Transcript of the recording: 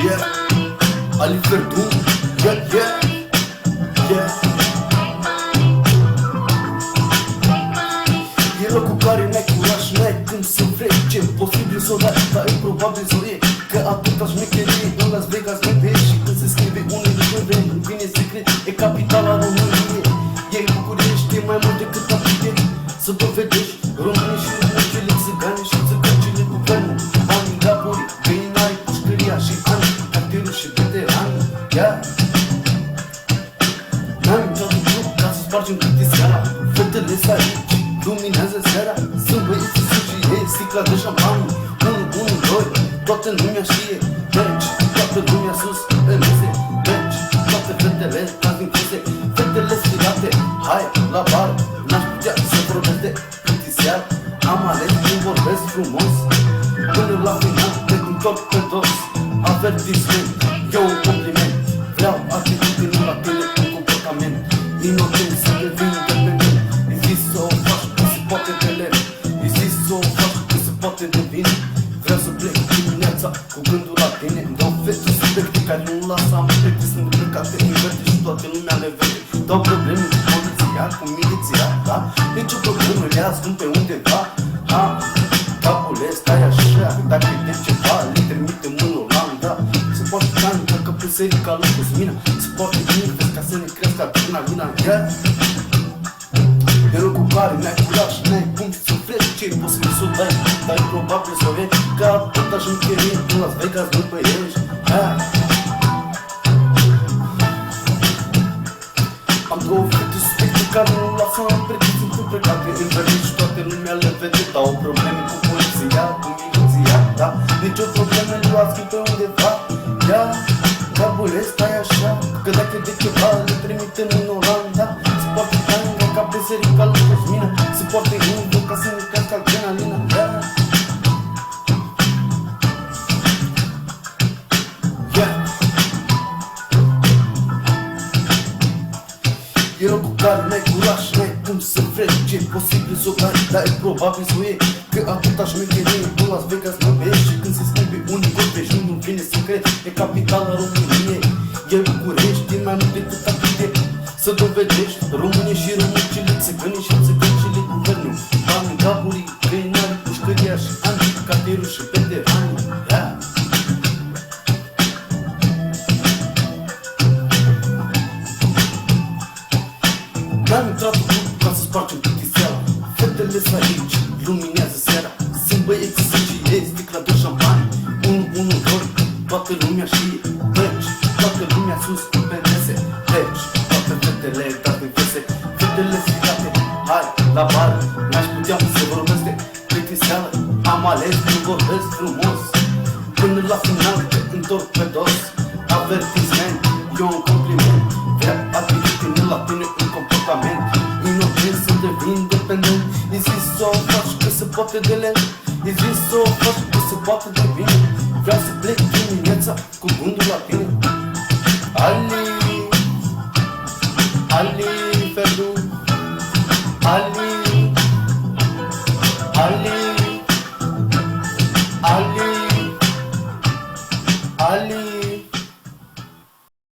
yeah. Ali Verdun, yeah, yeah, yeah. E locul care n-ai curaj, n-ai cum să vrei. Ce posibil să o dai, dar e probabil să o iei. Că atâta șmecherie în Las Vegas mai vezi. Și când se scrie unii lucruri, vine secret. E capitala României. E București, e mai mult decât atât. Să dovedești românii și româncele, țigane și țigăncele guvernul. Banii, gaborii, găinarii, pușcăria și ani, cartierul și veterani, yeah. N-am intrat în club ca să spargem câte seara. Fetele s aici, luminează seara. Sunt băieții sus și ei, sticla de șampan. 1, 2, toată lumea știe. Mergi, toată lumea sus, pe mese. Mergi, toate fetele las din fese. Fetele sfidate, hai la bar. N-aș putea să vorbesc de câte seara. Am ales când vorbesc frumos. Până la final te întorc pe dos. Avertisment, e un compliment. Vreau atitudine, nu la tine un comportament. Inocent să devin independent. E zis să o faci că se poate de lemn. E zis să o faci că se poate de bine. Vreau să plec dimineața cu gândul la tine. Îmi dau fete suspecte care nu lasă amprente. Sunt plecate în verde și toată lumea le vede. Dau probleme cu poliția, cu miliția, da? Nici o problemă, le ascund pe undeva. Ha, capule, stai așa. Dacă e de ceva, le trimitem în Olanda. Se poate cani, dacă păsării ca lui Cosmina. Se poate invers ca să ne crească adrenalina, yeah. E locul care n-ai curaj, n-ai cum să vrei. Ce e posibil să o dai, dar e probabil să o vezi. Că atâta șmecherie în Las Vegas nu băiești, yeah. Am două fete suspecte care nu lasă amprente. Sunt îmbrăcate în verde și toată lumea le vede. Dau probleme cu poliția, cu miliția, da? Nici o problemă, le luați pe undeva, yeah. Capule, stai așa, că dacă de ceva le trimitem în Olanda. Se poate tanga ca păsării ca lui Cosmina. Se poate indu ca să ne crească adrenalina, yeah. Yeah. E locul care n-ai curaj, n-ai cum să vrei. Ce e posibil să o dai, dar e probabil să o iei. Că atâta șmecherie în Las Vegas nu vezi. Și când se schimbe unii vorbești, nu vine să crezi. E capitala României. E București, e mai mult decât atât. Să dovedești românii și româncele, țigănii și țigăncele guvernul. Banii, gaborii, găinarii, pușcăria și ani, cartierul și veterani, yeah. N-am intrat în club ca să spargem câte seara. Fetele s aici, luminează seara. Sunt băieții sus și ei, sticla de șampan. 1, 2, toată lumea știe. Mergi, toată lumea sus, pe mese. Mergi, toate fetele dați din fese. Fetele sfidate, hai la bar. N-aș putea să vorbesc de plictiseală. Am ales când vorbesc frumos. Până la final te întorc pe dos. Avertisment, e un compliment. Vreau atitudine, la tine un comportament. Inocent să devin independent. E zis să o faci că se poate de lemn. E zis să o faci că se poate de